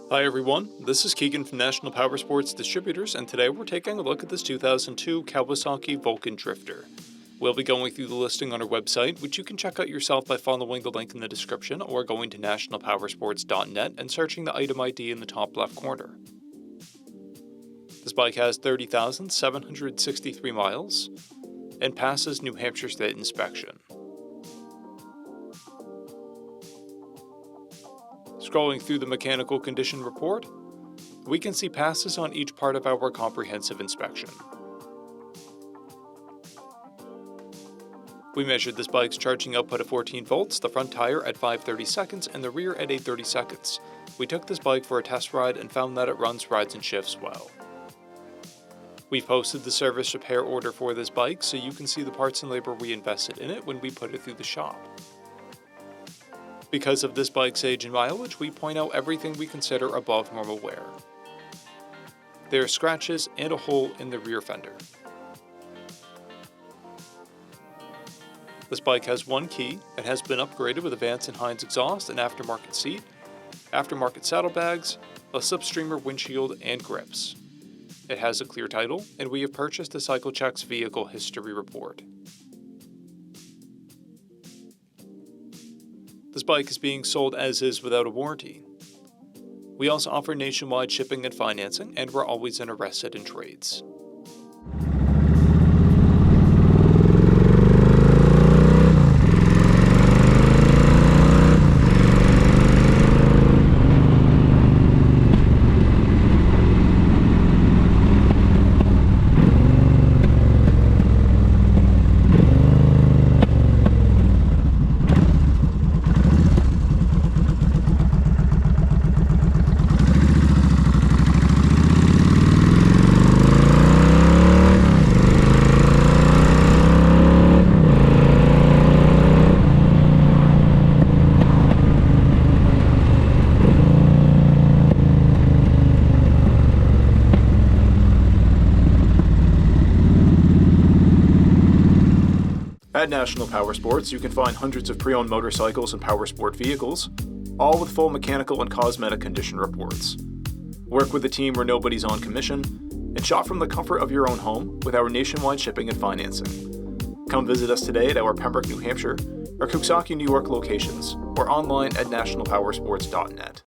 Hi everyone, this is Keegan from National Powersports Distributors, and today we're taking a look at this 2002 Kawasaki Vulcan Drifter. We'll be going through the listing on our website, which you can check out yourself by following the link in the description or going to nationalpowersports.net and searching the item ID in the top left corner. This bike has 30,763 miles and passes New Hampshire State inspection. Scrolling through the mechanical condition report, we can see passes on each part of our comprehensive inspection. We measured this bike's charging output at 14 volts, the front tire at 530 seconds, and the rear at 830 seconds. We took this bike for a test ride and found that it runs, rides, and shifts well. We've posted the service repair order for this bike so you can see the parts and labor we invested in it when we put it through the shop. Because of this bike's age and mileage, we point out everything we consider above normal wear. There are scratches and a hole in the rear fender. This bike has one key and has been upgraded with a Vance & Hines exhaust, an aftermarket seat, aftermarket saddlebags, a slipstreamer windshield, and grips. It has a clear title, and we have purchased the CycleCheck's vehicle history report. This bike is being sold as is without a warranty. We also offer nationwide shipping and financing, and we're always interested in trades. At National Powersports, you can find hundreds of pre-owned motorcycles and powersport vehicles, all with full mechanical and cosmetic condition reports. Work with a team where nobody's on commission, and shop from the comfort of your own home with our nationwide shipping and financing. Come visit us today at our Pembroke, New Hampshire, or KAWASAKI, New York locations, or online at nationalpowersports.net.